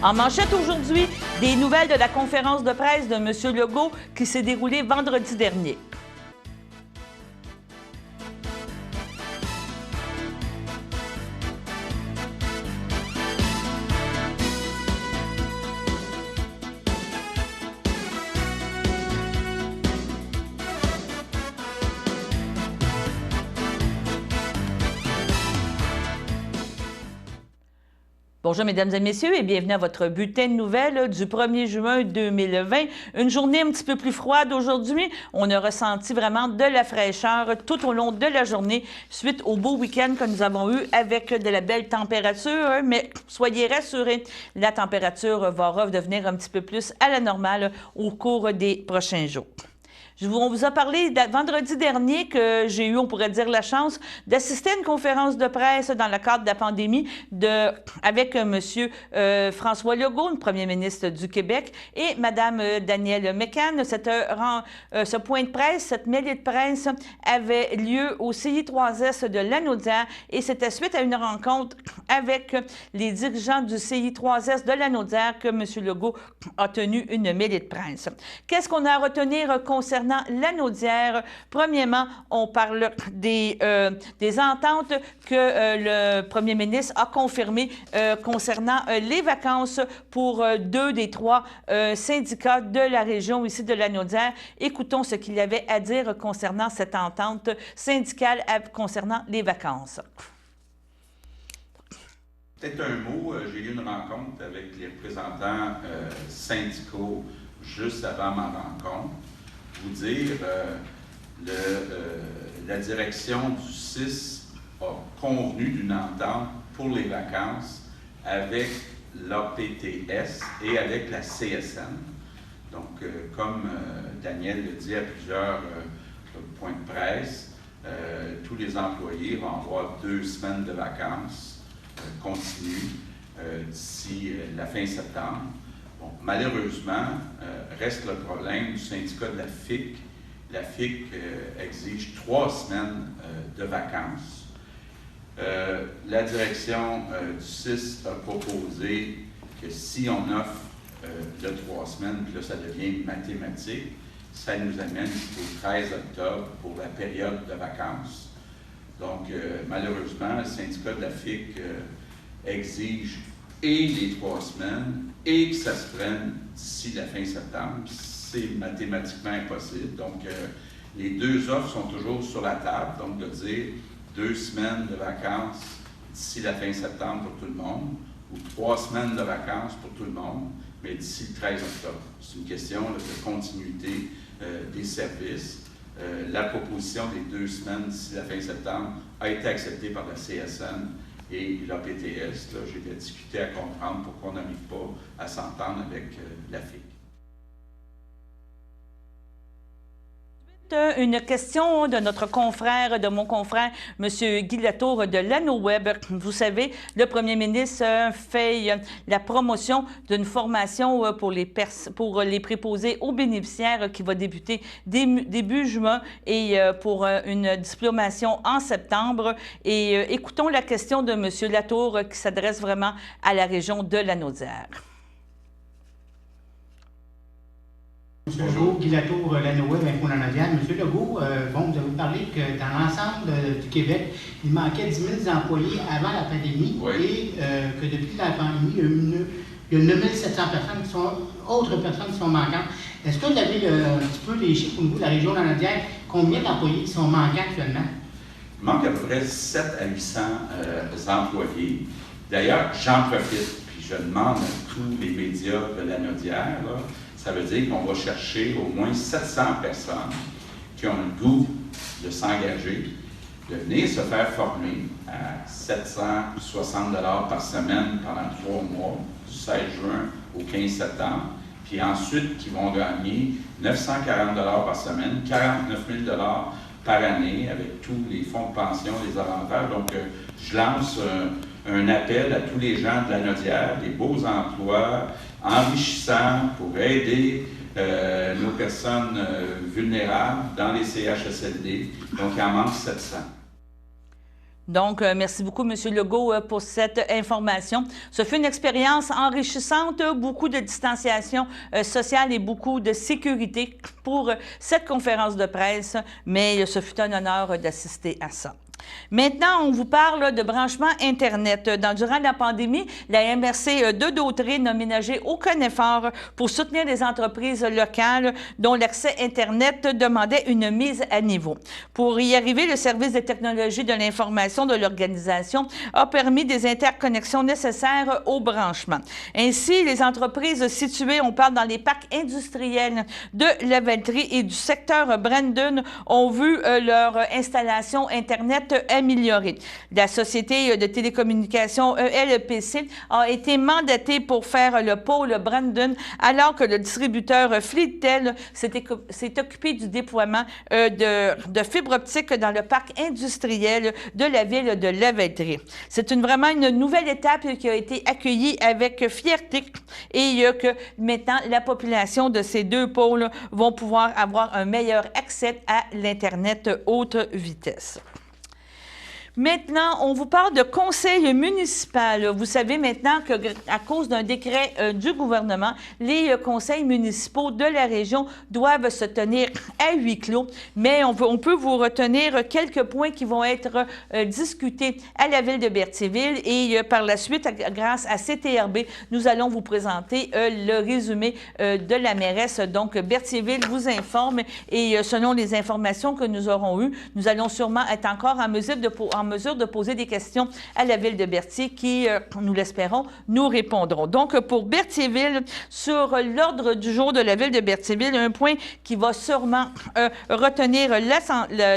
En manchette aujourd'hui, des nouvelles de la conférence de presse de M. Legault qui s'est déroulée vendredi dernier. Bonjour, mesdames et messieurs, et bienvenue à votre bulletin de nouvelles du 1er juin 2020. Une journée un petit peu plus froide aujourd'hui. On a ressenti vraiment de la fraîcheur tout au long de la journée suite au beau week-end que nous avons eu avec de la belle température. Mais soyez rassurés, la température va redevenir un petit peu plus à la normale au cours des prochains jours. On vous a parlé vendredi dernier que j'ai eu, on pourrait dire, la chance d'assister à une conférence de presse dans le cadre de la pandémie avec M. François Legault, le premier ministre du Québec, et Mme Danielle Mécan. Ce point de presse, cette mêlée de presse avait lieu au CI3S de Lanaudière et c'était suite à une rencontre avec les dirigeants du CI3S de Lanaudière que M. Legault a tenu une mêlée de presse. Qu'est-ce qu'on a à retenir concernant Lanaudière? Premièrement, on parle des ententes que le premier ministre a confirmées concernant les vacances pour 2 des 3 syndicats de la région ici de Lanaudière. Écoutons ce qu'il y avait à dire concernant cette entente syndicale concernant les vacances. Peut-être un mot, j'ai eu une rencontre avec les représentants syndicaux juste avant ma rencontre. Vous dire, la direction du CIS a convenu d'une entente pour les vacances avec l'APTS et avec la CSN. Donc, comme Daniel le dit à plusieurs points de presse, tous les employés vont avoir 2 semaines de vacances continues d'ici la fin septembre. Bon, malheureusement, reste le problème du syndicat de la FIC. La FIC exige 3 semaines de vacances. La direction du CIS a proposé que si on offre le 3 semaines, puis là ça devient mathématique, ça nous amène au 13 octobre pour la période de vacances. Donc, malheureusement, le syndicat de la FIC exige et les 3 semaines et que ça se prenne d'ici la fin septembre. C'est mathématiquement impossible. Donc, les 2 offres sont toujours sur la table. Donc, de dire 2 semaines de vacances d'ici la fin septembre pour tout le monde ou 3 semaines de vacances pour tout le monde, mais d'ici le 13 octobre. C'est une question de continuité des services. La proposition des 2 semaines d'ici la fin septembre a été acceptée par la CSN et l'APTS. J'ai discuté à comprendre pourquoi on n'arrive pas à s'entendre avec la FIC. Une question de mon confrère, M. Guy Latour de l'ANOWeb. Vous savez, le premier ministre fait la promotion d'une formation pour les préposés aux bénéficiaires qui va débuter début juin et pour une diplomation en septembre. Et écoutons la question de M. Latour qui s'adresse vraiment à la région de Lanaudière. Monsieur Legault, Guy Latour, Lanaudière, Info Lanaudière. Monsieur Legault, vous avez parlé que dans l'ensemble du Québec, il manquait 10 000 employés avant la pandémie et que depuis la pandémie, il y a 9 700 autres personnes qui sont manquantes. Est-ce que vous avez un petit peu les chiffres au niveau de la région de Lanaudière? Combien d'employés sont manquants actuellement? Il manque à peu près 700 à 800 employés. D'ailleurs, j'en profite, puis je demande à tous les médias de Lanaudière, ça veut dire qu'on va chercher au moins 700 personnes qui ont le goût de s'engager, de venir se faire former à 760 $ par semaine pendant 3 mois, du 16 juin au 15 septembre, puis ensuite qui vont gagner 940 $ par semaine, 49 000 $ par année avec tous les fonds de pension, les avantages. Donc, je lance un appel à tous les gens de Lanaudière, des beaux emplois enrichissants pour aider nos personnes vulnérables dans les CHSLD. Donc, il en manque 700. Donc, merci beaucoup, M. Legault, pour cette information. Ce fut une expérience enrichissante, beaucoup de distanciation sociale et beaucoup de sécurité pour cette conférence de presse, mais ce fut un honneur d'assister à ça. Maintenant, on vous parle de branchement Internet. Durant la pandémie, la MRC de Dautrine a ménagé aucun effort pour soutenir les entreprises locales dont l'accès Internet demandait une mise à niveau. Pour y arriver, le service des technologies de l'information de l'organisation a permis des interconnexions nécessaires au branchement. Ainsi, les entreprises situées, on parle dans les parcs industriels de Lavaltrie et du secteur Brandon, ont vu leur installation Internet améliorée. La Société de télécommunications ELPC a été mandatée pour faire le pôle Brandon, alors que le distributeur Fleetel s'est occupé du déploiement de fibres optiques dans le parc industriel de la ville de Lavaltrie. C'est vraiment une nouvelle étape qui a été accueillie avec fierté et que maintenant la population de ces deux pôles vont pouvoir avoir un meilleur accès à l'Internet haute vitesse. Maintenant, on vous parle de conseil municipal. Vous savez maintenant qu'à cause d'un décret du gouvernement, les conseils municipaux de la région doivent se tenir à huis clos, mais on peut vous retenir quelques points qui vont être discutés à la ville de Berthierville et par la suite, grâce à CTRB, nous allons vous présenter le résumé de la mairesse. Donc, Berthierville vous informe et selon les informations que nous aurons eues, nous allons sûrement être encore en mesure de poser des questions à la ville de Berthier qui, nous l'espérons, nous répondront. Donc, pour Berthierville, sur l'ordre du jour de la ville de Berthierville, un point qui va sûrement retenir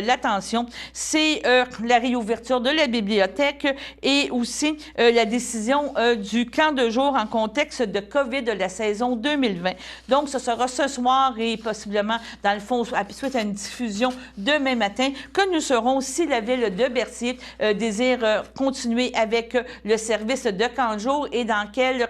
l'attention, c'est la réouverture de la bibliothèque et aussi la décision du camp de jour en contexte de COVID de la saison 2020. Donc, ce sera ce soir et possiblement, dans le fond, suite à une diffusion demain matin, que nous serons, si la ville de Berthier désire continuer avec le service de camp de jour et dans quelle,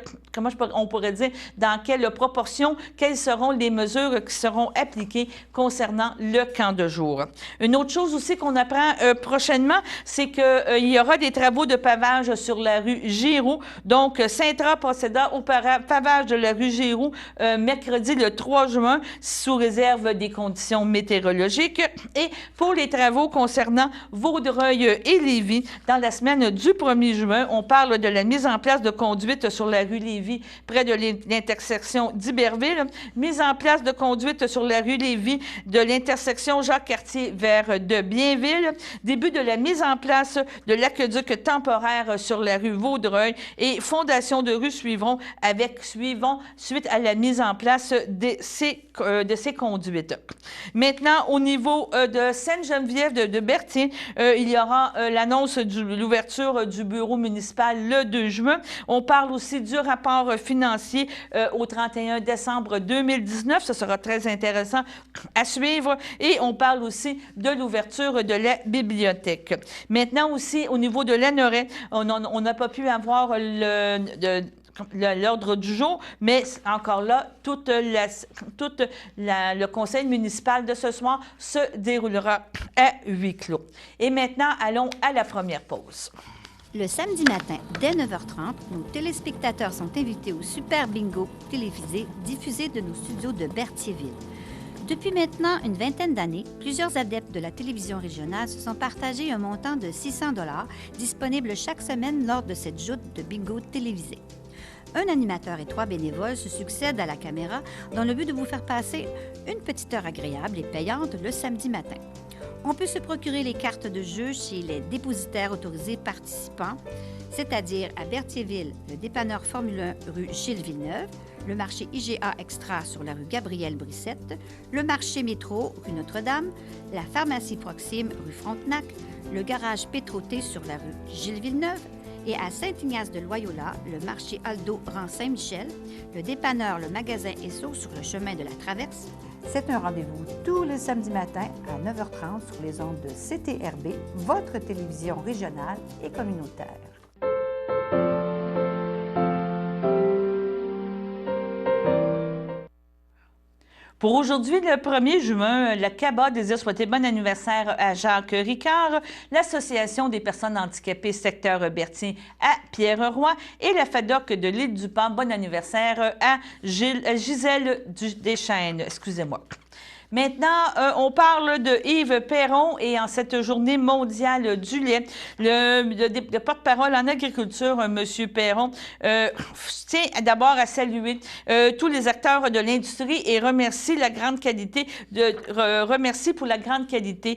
on pourrait dire, dans quelle proportion, quelles seront les mesures qui seront appliquées concernant le camp de jour. Une autre chose aussi qu'on apprend prochainement, c'est qu'il y aura des travaux de pavage sur la rue Giroux. Donc, Saint-Tra procéda au pavage de la rue Giroux mercredi le 3 juin, sous réserve des conditions météorologiques. Et pour les travaux concernant Vaudreuil et Lévis, dans la semaine du 1er juin, on parle de la mise en place de conduites sur la rue Lévis, près de l'intersection d'Iberville, mise en place de conduites sur la rue Lévis, de l'intersection Jacques-Cartier vers de Bienville, début de la mise en place de l'aqueduc temporaire sur la rue Vaudreuil et fondation de rue suivront suite à la mise en place de ces conduites. Maintenant, au niveau de Sainte-Geneviève de Berthier, il y aura l'annonce de l'ouverture du bureau municipal le 2 juin. On parle aussi du rapport financier au 31 décembre 2019. Ce sera très intéressant à suivre. Et on parle aussi de l'ouverture de la bibliothèque. Maintenant aussi, au niveau de l'ANORAI, on n'a pas pu avoir l'ordre du jour, mais encore là, tout le conseil municipal de ce soir se déroulera à huis clos. Et maintenant, allons à la première pause. Le samedi matin, dès 9h30, nos téléspectateurs sont invités au Super Bingo télévisé diffusé de nos studios de Berthierville. Depuis maintenant une vingtaine d'années, plusieurs adeptes de la télévision régionale se sont partagés un montant de 600 $ disponible chaque semaine lors de cette joute de bingo télévisé. Un animateur et 3 bénévoles se succèdent à la caméra dans le but de vous faire passer une petite heure agréable et payante le samedi matin. On peut se procurer les cartes de jeu chez les dépositaires autorisés participants, c'est-à-dire à Berthierville, le dépanneur Formule 1 rue Gilles Villeneuve, le marché IGA Extra sur la rue Gabrielle Brissette, le marché Métro rue Notre-Dame, la pharmacie Proxime rue Frontenac, le garage Pétroté sur la rue Gilles Villeneuve, et à Saint-Ignace-de-Loyola, le marché Aldo rang Saint-Michel, le dépanneur Le Magasin Esso sur le chemin de la Traverse. C'est un rendez-vous tous les samedis matins à 9h30 sur les ondes de CTRB, votre télévision régionale et communautaire. Pour aujourd'hui, le 1er juin, le CABA désire souhaiter bon anniversaire à Jacques Ricard, l'Association des personnes handicapées secteur Berthier à Pierre Roy et la FADOC de l'Île-du-Pan. Bon anniversaire à Gisèle Deschênes. Excusez-moi. Maintenant, on parle de Yves Perron et en cette journée mondiale du lait, le porte-parole en agriculture, M. Perron, tient d'abord à saluer tous les acteurs de l'industrie et remercie pour la grande qualité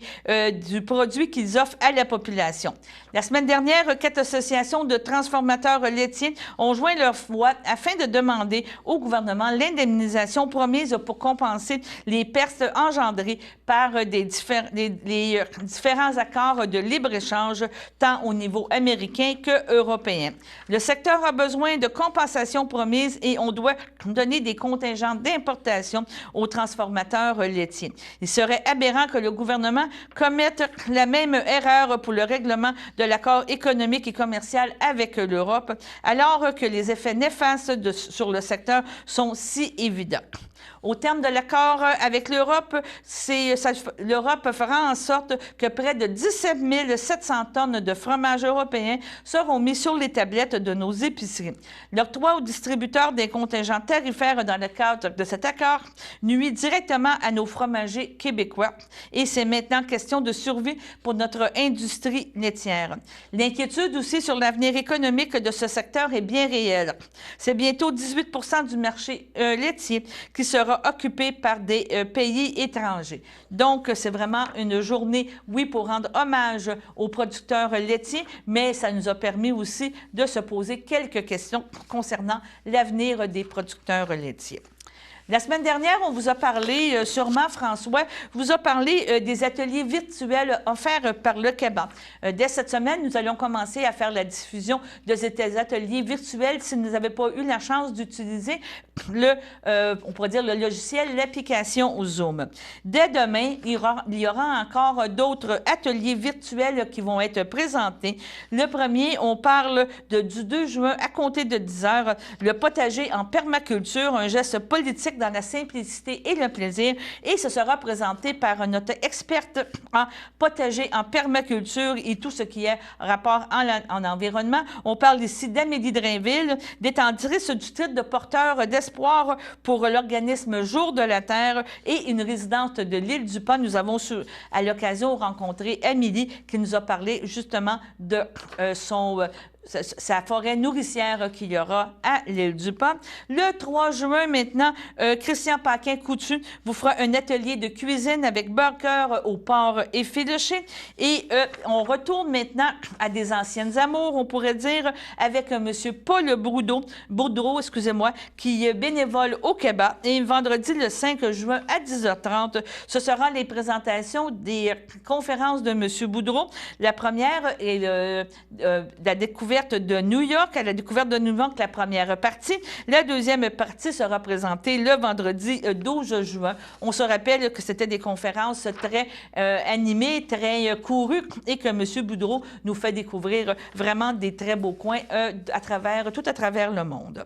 du produit qu'ils offrent à la population. La semaine dernière, 4 associations de transformateurs laitiers ont joint leur voix afin de demander au gouvernement l'indemnisation promise pour compenser les pertes engendrées par les différents accords de libre-échange, tant au niveau américain que européen. Le secteur a besoin de compensations promises et on doit donner des contingents d'importation aux transformateurs laitiers. Il serait aberrant que le gouvernement commette la même erreur pour le règlement de l'accord économique et commercial avec l'Europe, alors que les effets néfastes sur le secteur sont si évidents. Au terme de l'accord avec l'Europe, l'Europe fera en sorte que près de 17 700 tonnes de fromage européen seront mis sur les tablettes de nos épiceries. L'octroi aux distributeurs des contingents tarifaires dans le cadre de cet accord nuit directement à nos fromagers québécois et c'est maintenant question de survie pour notre industrie laitière. L'inquiétude aussi sur l'avenir économique de ce secteur est bien réelle. C'est bientôt 18 % du marché laitier qui sera occupé par des pays étrangers. Donc, c'est vraiment une journée, oui, pour rendre hommage aux producteurs laitiers, mais ça nous a permis aussi de se poser quelques questions concernant l'avenir des producteurs laitiers. La semaine dernière, on vous a parlé, sûrement François, vous a parlé des ateliers virtuels offerts par le CABA. Dès cette semaine, nous allons commencer à faire la diffusion de ces ateliers virtuels si vous n'avez pas eu la chance d'utiliser on pourrait dire le logiciel, l'application Zoom. Dès demain, il y aura encore d'autres ateliers virtuels qui vont être présentés. Le premier, on parle du 2 juin à compter de 10 heures, le potager en permaculture, un geste politique dans la simplicité et le plaisir. Et ce sera présenté par notre experte en potager en permaculture et tout ce qui est rapport en environnement. On parle ici d'Amélie Drainville, détentrice du titre de porteur d'espoir pour l'organisme Jour de la Terre et une résidente de l'Île-du-Pan. Nous avons à l'occasion rencontré Amélie qui nous a parlé justement de sa forêt nourricière qu'il y aura à l'Île-du-Pan. Le 3 juin, maintenant, Christian Paquin-Coutu vous fera un atelier de cuisine avec burger au porc effiloché. Et on retourne maintenant à des anciennes amours, on pourrait dire, avec M. Paul Boudreau, qui est bénévole au Québec. Et vendredi, le 5 juin, à 10h30, ce sera les présentations des conférences de M. Boudreau. La première est la découverte de New York, à la découverte de New York, la première partie. La deuxième partie sera présentée le vendredi 12 juin. On se rappelle que c'était des conférences très animées, très courues et que M. Boudreau nous fait découvrir vraiment des très beaux coins tout à travers le monde.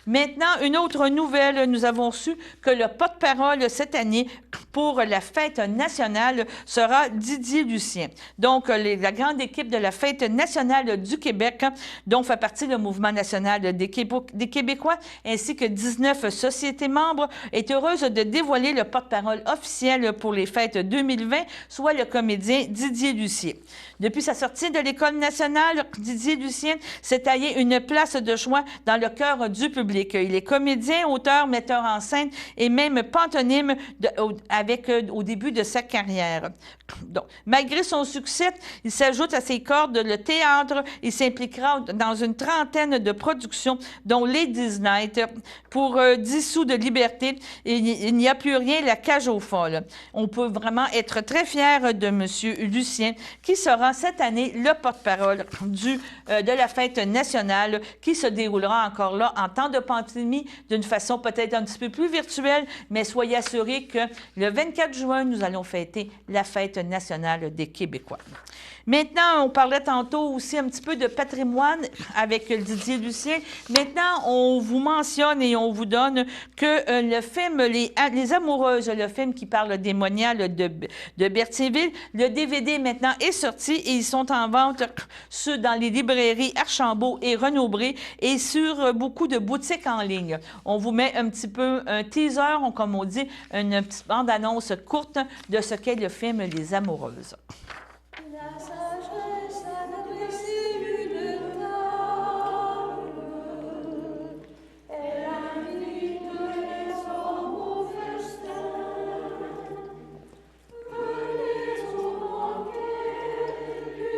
Maintenant, une autre nouvelle, nous avons su que le porte-parole cette année pour la fête nationale sera Didier Lucien. Donc, la grande équipe de la fête nationale du Québec, dont fait partie le Mouvement national des Québécois, ainsi que 19 sociétés membres, est heureuse de dévoiler le porte-parole officiel pour les fêtes 2020, soit le comédien Didier Lucien. Depuis sa sortie de l'École nationale, Didier Lucien s'est taillé une place de choix dans le cœur du public. Il est comédien, auteur, metteur en scène et même pantonyme au début de sa carrière. Donc, malgré son succès, il s'ajoute à ses cordes le théâtre. Il s'impliquera dans une trentaine de productions, dont Ladies Night, pour 10 sous de liberté. Il n'y a plus rien, la cage aux folles. On peut vraiment être très fier de M. Lucien, qui sera cette année le porte-parole de la fête nationale qui se déroulera encore là en temps de pandémie d'une façon peut-être un petit peu plus virtuelle, mais soyez assurés que le 24 juin, nous allons fêter la Fête nationale des Québécois. Maintenant, on parlait tantôt aussi un petit peu de patrimoine avec Didier Lucien. Maintenant, on vous mentionne et on vous donne que le film Les Amoureuses, le film qui parle des moniales de Berthierville, le DVD maintenant est sorti et ils sont en vente dans les librairies Archambault et Renaud-Bré et sur beaucoup de boutiques en ligne. On vous met un petit peu un teaser, comme on dit, une petite bande-annonce courte de ce qu'est le film Les Amoureuses. La sagesse a dressé une table, elle invite les hommes au festin. Venez au banquet du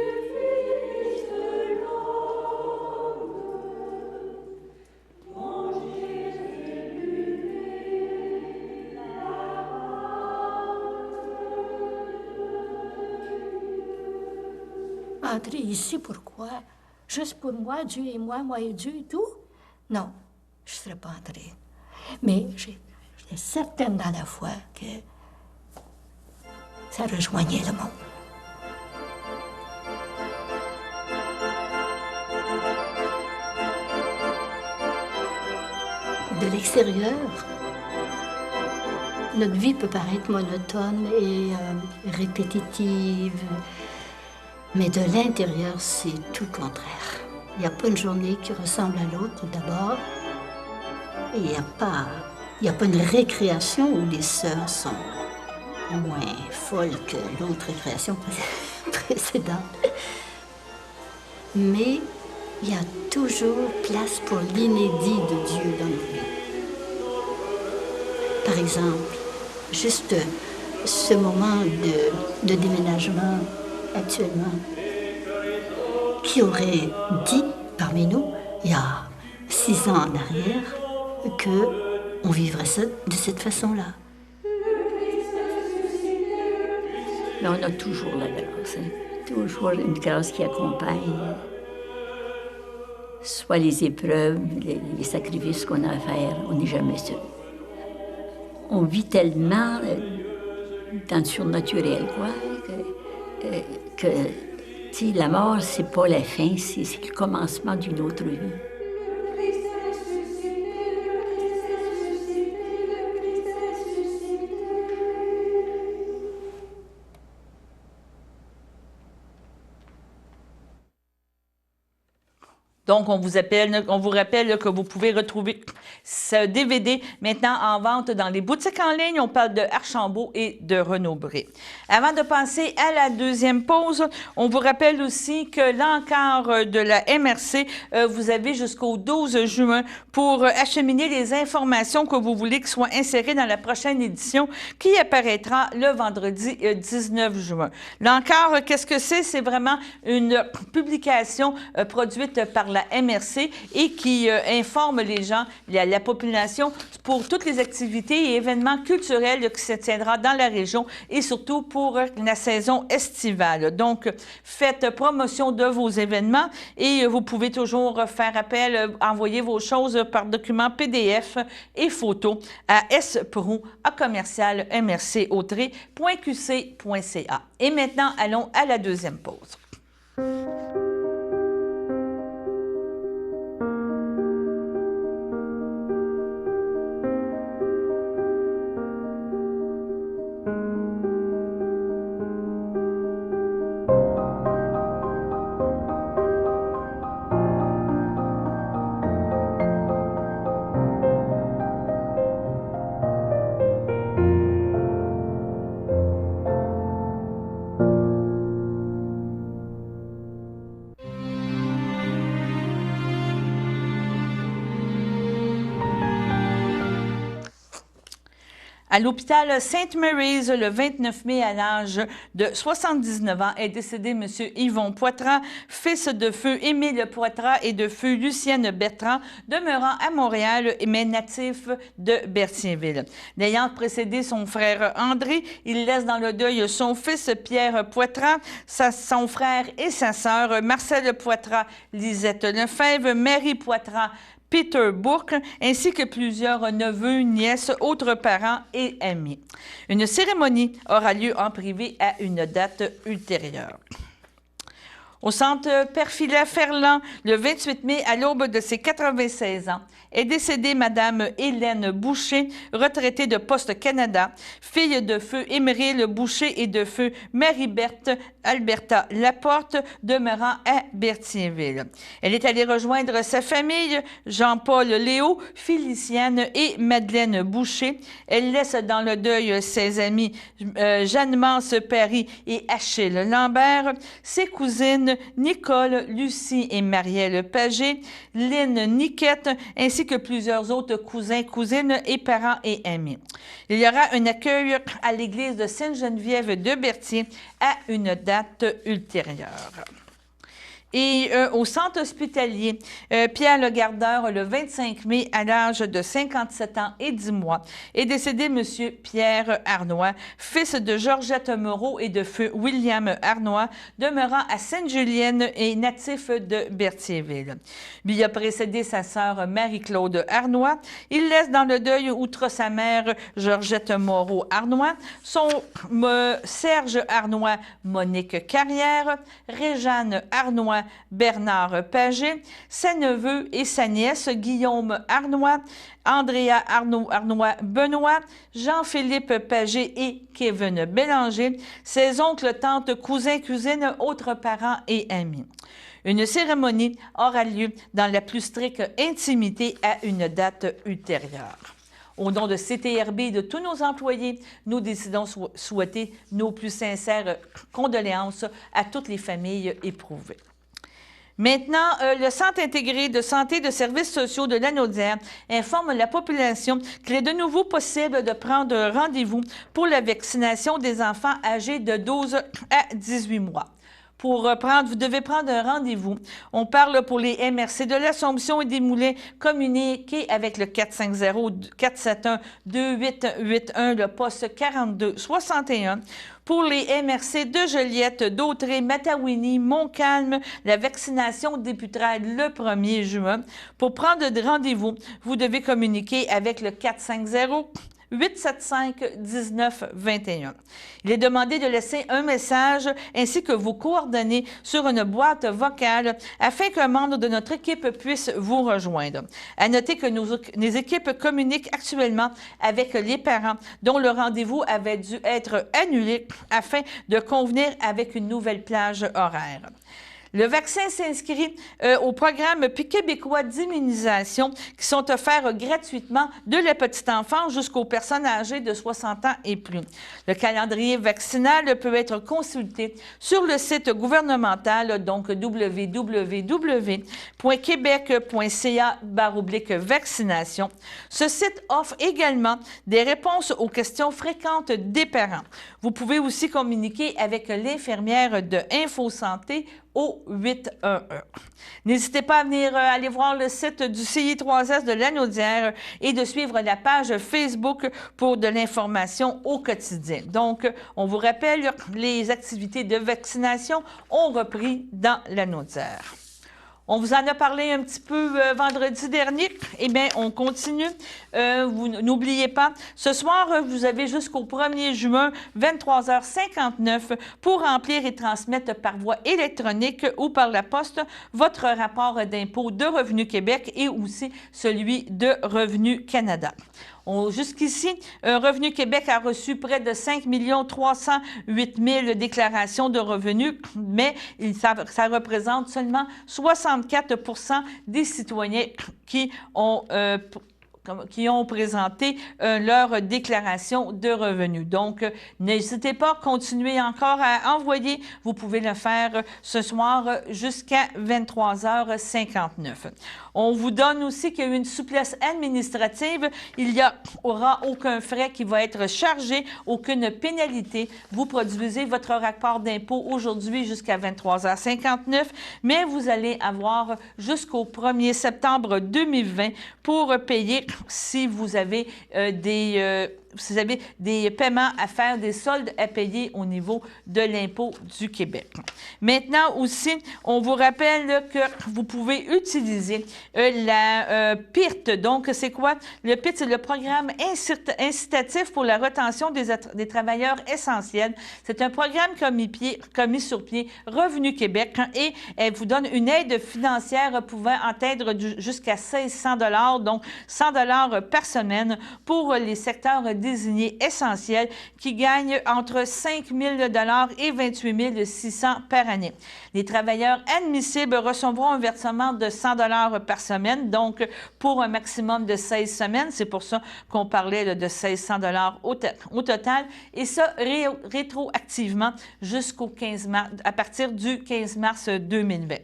Fils de l'homme, mangez et buvez la Entrer ici, pourquoi? Juste pour moi, Dieu et moi et Dieu et tout? Non, je ne serais pas entrée. Mais j'étais certaine dans la foi que ça rejoignait le monde. De l'extérieur, notre vie peut paraître monotone et répétitive. Mais de l'intérieur, c'est tout le contraire. Il n'y a pas une journée qui ressemble à l'autre, d'abord. Et il n'y a pas une récréation où les sœurs sont moins folles que l'autre récréation précédente. Mais il y a toujours place pour l'inédit de Dieu dans nos vies. Par exemple, juste ce moment de déménagement actuellement, qui aurait dit parmi nous, il y a 6 ans en arrière, qu'on vivrait ça de cette façon-là. Mais on a toujours la grâce, hein? Toujours une grâce qui accompagne soit les épreuves, les sacrifices qu'on a à faire, on n'est jamais seul. On vit tellement dans le surnaturel, quoi, que la mort, c'est pas la fin, c'est le commencement d'une autre vie. Donc, on vous rappelle que vous pouvez retrouver ce DVD maintenant en vente dans les boutiques en ligne. On parle de Archambault et de Renaud-Bré. Avant de passer à la deuxième pause, on vous rappelle aussi que l'encart de la MRC, vous avez jusqu'au 12 juin pour acheminer les informations que vous voulez qui soient insérées dans la prochaine édition qui apparaîtra le vendredi 19 juin. L'encart, qu'est-ce que c'est? C'est vraiment une publication produite par la MRC et qui informe les gens, la population, pour toutes les activités et événements culturels qui se tiendra dans la région et surtout pour la saison estivale. Donc, faites promotion de vos événements et vous pouvez toujours faire appel, envoyer vos choses par document PDF et photo à sprou@mrcautrey.qc.ca. Et maintenant, allons à la deuxième pause. À l'hôpital St. Mary's, le 29 mai, à l'âge de 79 ans, est décédé M. Yvon Poitras, fils de feu Émile Poitras et de feu Lucienne Bertrand, demeurant à Montréal, mais natif de Berthierville. N'ayant précédé son frère André, il laisse dans le deuil son fils Pierre Poitras, son frère et sa sœur Marcel Poitras, Lisette Lefebvre, Marie Poitras, Peter Bourque, ainsi que plusieurs neveux, nièces, autres parents et amis. Une cérémonie aura lieu en privé à une date ultérieure. Au centre Père Ferland, le 28 mai, à l'aube de ses 96 ans, est décédée Madame Hélène Boucher, retraitée de Poste Canada, fille de feu Émeril Boucher et de feu Marie-Berthe Alberta Laporte, demeurant à Berthierville. Elle est allée rejoindre sa famille, Jean-Paul Léo, Féliciane et Madeleine Boucher. Elle laisse dans le deuil ses amis Jeanne-Mance Paris et Achille Lambert, ses cousines Nicole, Lucie et Marielle Pagé, Lynne Niquette, ainsi que plusieurs autres cousins, cousines et parents et amis. Il y aura un accueil à l'église de Sainte-Geneviève de Berthier à une date ultérieure. Et au centre hospitalier, Pierre Le Gardeur, le 25 mai, à l'âge de 57 ans et 10 mois, est décédé M. Pierre Arnois, fils de Georgette Moreau et de feu William Arnois, demeurant à Sainte-Julienne et natif de Berthierville. Il a précédé sa sœur Marie-Claude Arnois. Il laisse dans le deuil, outre sa mère Georgette Moreau Arnois, son Serge Arnois, Monique Carrière, Réjeanne Arnois, Bernard Pagé, ses neveux et sa nièce Guillaume Arnois, Andrea Arnois Benoît, Jean-Philippe Pagé et Kevin Bélanger, ses oncles, tantes, cousins, cousines, autres parents et amis. Une cérémonie aura lieu dans la plus stricte intimité à une date ultérieure. Au nom de CTRB et de tous nos employés, nous décidons souhaiter nos plus sincères condoléances à toutes les familles éprouvées. Maintenant, le Centre intégré de santé et de services sociaux de Lanaudière informe la population qu'il est de nouveau possible de prendre rendez-vous pour la vaccination des enfants âgés de 12 à 18 mois. Pour vous devez prendre un rendez-vous. On parle pour les MRC de l'Assomption et des Moulins, communiquez avec le 450-471-2881, le poste 4261. Pour les MRC de Joliette, d'Autrey, Matawini, Montcalm, la vaccination débutera le 1er juin. Pour prendre rendez-vous, vous devez communiquer avec le 450-875-1921. Il est demandé de laisser un message ainsi que vos coordonnées sur une boîte vocale afin qu'un membre de notre équipe puisse vous rejoindre. À noter que nos équipes communiquent actuellement avec les parents dont le rendez-vous avait dû être annulé afin de convenir avec une nouvelle plage horaire. Le vaccin s'inscrit au programme québécois d'immunisation qui sont offerts gratuitement de la petite enfance jusqu'aux personnes âgées de 60 ans et plus. Le calendrier vaccinal peut être consulté sur le site gouvernemental, donc www.quebec.ca/vaccination. Ce site offre également des réponses aux questions fréquentes des parents. Vous pouvez aussi communiquer avec l'infirmière de InfoSanté au 811. N'hésitez pas à venir aller voir le site du CI3S de Lanaudière et de suivre la page Facebook pour de l'information au quotidien. Donc, on vous rappelle, les activités de vaccination ont repris dans Lanaudière. On vous en a parlé un petit peu vendredi dernier. Eh bien, on continue. Vous n'oubliez pas, ce soir, vous avez jusqu'au 1er juin, 23h59, pour remplir et transmettre par voie électronique ou par la poste votre rapport d'impôt de Revenu Québec et aussi celui de Revenu Canada. Jusqu'ici, Revenu Québec a reçu près de 5 308 000 déclarations de revenus, mais ça représente seulement 64 % des citoyens qui ont présenté leur déclaration de revenus. Donc, n'hésitez pas à continuer encore à envoyer. Vous pouvez le faire ce soir jusqu'à 23h59. On vous donne aussi qu'il y a une souplesse administrative. Il n'y aura aucun frais qui va être chargé, aucune pénalité. Vous produisez votre rapport d'impôt aujourd'hui jusqu'à 23h59, mais vous allez avoir jusqu'au 1er septembre 2020 pour payer si vous avez vous avez des paiements à faire, des soldes à payer au niveau de l'impôt du Québec. Maintenant aussi, on vous rappelle que vous pouvez utiliser la PIRT. Donc, c'est quoi? Le PIRT, c'est le programme incitatif pour la retention des travailleurs essentiels. C'est un programme commis sur pied Revenu Québec et elle vous donne une aide financière pouvant atteindre jusqu'à 1600 $, donc 100 $ par semaine pour les secteurs désignés essentiels qui gagnent entre 5 000 $ et 28 600 $ par année. Les travailleurs admissibles recevront un versement de 100 $ par semaine, donc pour un maximum de 16 semaines. C'est pour ça qu'on parlait de 1600 $ au total, et ça rétroactivement jusqu'au 15 mars, à partir du 15 mars 2020.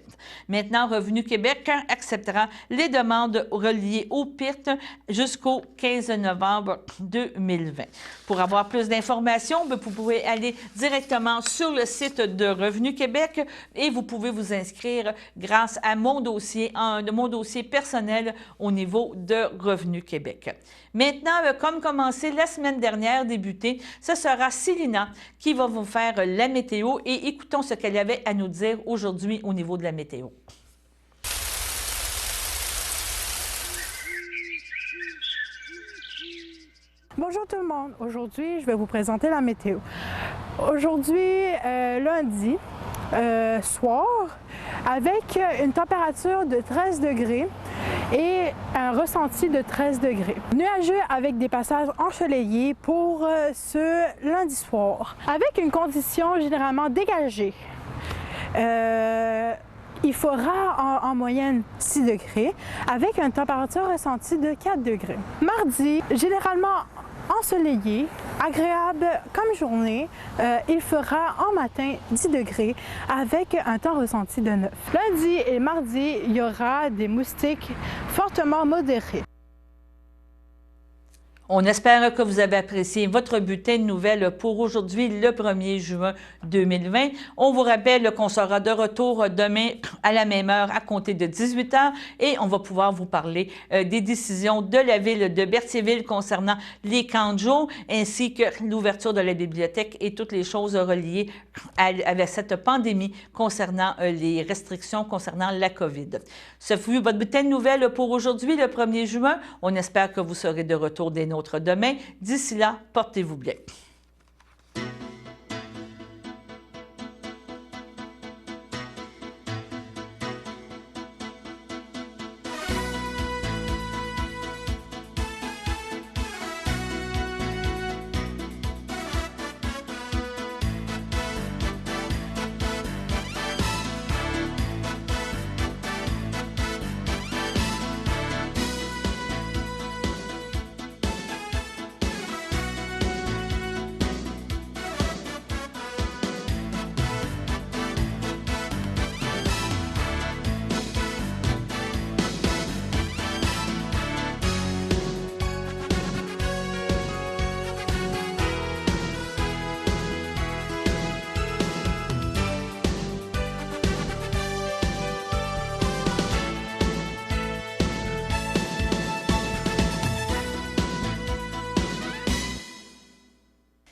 Maintenant, Revenu Québec acceptera les demandes reliées au PIRT jusqu'au 15 novembre 2020. Pour avoir plus d'informations, vous pouvez aller directement sur le site de Revenu Québec et vous pouvez vous inscrire grâce à mon dossier personnel au niveau de Revenu Québec. Maintenant, comme commencé la semaine dernière, débuté, ce sera Célina qui va vous faire la météo et écoutons ce qu'elle avait à nous dire aujourd'hui au niveau de la météo. Bonjour tout le monde. Aujourd'hui, je vais vous présenter la météo. Aujourd'hui, lundi soir, avec une température de 13 degrés et un ressenti de 13 degrés. Nuageux avec des passages ensoleillés pour ce lundi soir, avec une condition généralement dégagée. Il fera en moyenne 6 degrés avec une température ressentie de 4 degrés. Mardi, généralement ensoleillé, agréable comme journée, il fera en matin 10 degrés avec un temps ressenti de 9. Lundi et mardi, il y aura des moustiques fortement modérés. On espère que vous avez apprécié votre bulletin de nouvelles pour aujourd'hui, le 1er juin 2020. On vous rappelle qu'on sera de retour demain à la même heure à compter de 18 h et on va pouvoir vous parler des décisions de la ville de Berthierville concernant les camps de jour ainsi que l'ouverture de la bibliothèque et toutes les choses reliées à cette pandémie concernant les restrictions concernant la COVID. Ce fut votre bulletin de nouvelles pour aujourd'hui, le 1er juin. On espère que vous serez de retour dès demain. D'ici là, portez-vous bien.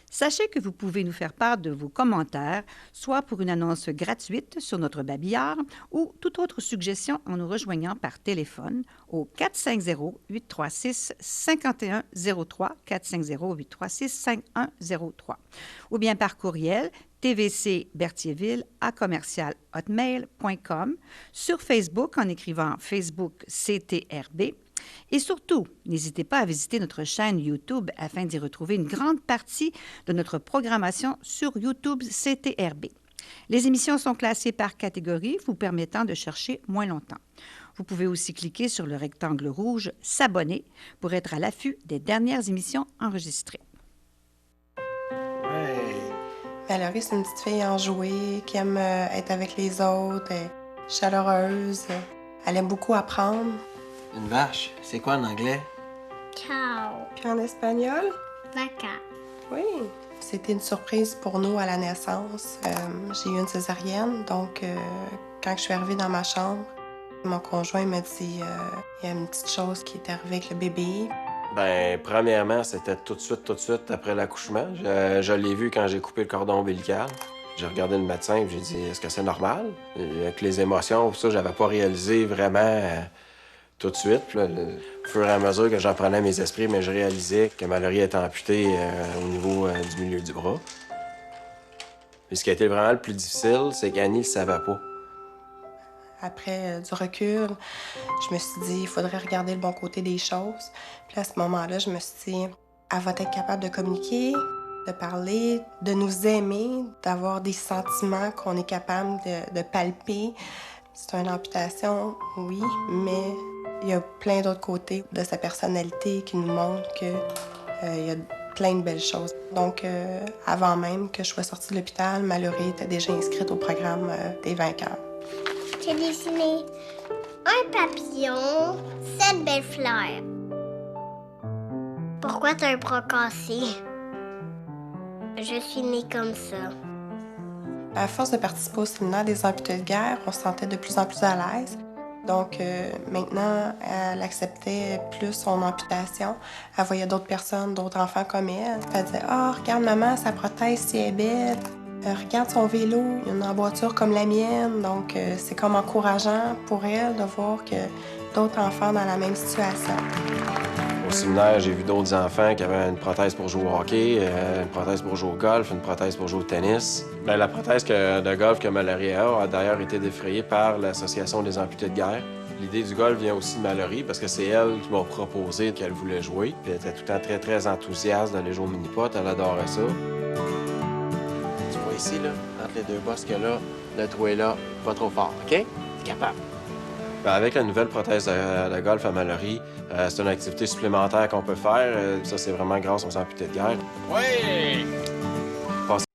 Sachez que vous pouvez nous faire part de vos commentaires, soit pour une annonce gratuite sur notre babillard ou toute autre suggestion en nous rejoignant par téléphone au 450-836-5103, 450-836-5103, ou bien par courriel tvcberthierville@hotmail.com, sur Facebook en écrivant Facebook CTRB. Et surtout, n'hésitez pas à visiter notre chaîne YouTube afin d'y retrouver une grande partie de notre programmation sur YouTube CTRB. Les émissions sont classées par catégorie, vous permettant de chercher moins longtemps. Vous pouvez aussi cliquer sur le rectangle rouge « S'abonner » pour être à l'affût des dernières émissions enregistrées. Valérie, c'est une petite fille enjouée qui aime être avec les autres, chaleureuse. Elle aime beaucoup apprendre. Une vache, c'est quoi en anglais? Cow. Puis en espagnol? Vaca. Oui. C'était une surprise pour nous à la naissance. J'ai eu une césarienne, donc quand je suis arrivée dans ma chambre, mon conjoint m'a dit il y a une petite chose qui est arrivée avec le bébé. Ben, premièrement, c'était tout de suite après l'accouchement. Je l'ai vu quand j'ai coupé le cordon ombilical. J'ai regardé le médecin et j'ai dit, est-ce que c'est normal? Et avec les émotions, ça, j'avais pas réalisé vraiment tout de suite. Puis là, au fur et à mesure que j'en prenais mes esprits, mais je réalisais que Mallory était amputée au niveau du milieu du bras. Puis ce qui a été vraiment le plus difficile, c'est qu'Annie ne le savait pas. Après du recul, je me suis dit, il faudrait regarder le bon côté des choses. Puis à ce moment-là, je me suis dit, elle va être capable de communiquer, de parler, de nous aimer, d'avoir des sentiments qu'on est capable de palper. C'est une amputation, oui, mais il y a plein d'autres côtés de sa personnalité qui nous montrent qu'il y a plein de belles choses. Donc, avant même que je sois sortie de l'hôpital, Mallory était déjà inscrite au programme des vainqueurs. J'ai dessiné un papillon, 7 belles fleurs. Pourquoi t'as un bras cassé? Je suis née comme ça. À force de participer au séminaire des amputés de guerre, on se sentait de plus en plus à l'aise. Donc maintenant, elle acceptait plus son amputation. Elle voyait d'autres personnes, d'autres enfants comme elle. Elle disait « Ah, regarde maman, sa prothèse, si elle est belle. Regarde son vélo, il y a une emboîture comme la mienne. » Donc c'est comme encourageant pour elle de voir que d'autres enfants dans la même situation. Au séminaire, j'ai vu d'autres enfants qui avaient une prothèse pour jouer au hockey, une prothèse pour jouer au golf, une prothèse pour jouer au tennis. Bien, la prothèse de golf que Mallory a d'ailleurs été défrayée par l'Association des amputés de guerre. L'idée du golf vient aussi de Mallory parce que c'est elle qui m'a proposé qu'elle voulait jouer. Puis elle était tout le temps très, très enthousiaste d'aller jouer au mini-pot. Elle adorait ça. Tu vois ici, là, entre les deux bosses qu'il y a là, le trou est là, pas trop fort, OK? T'es capable. Bien, avec la nouvelle prothèse de golf à Mallory, c'est une activité supplémentaire qu'on peut faire. Ça, c'est vraiment grâce aux amputés de guerre. Oui!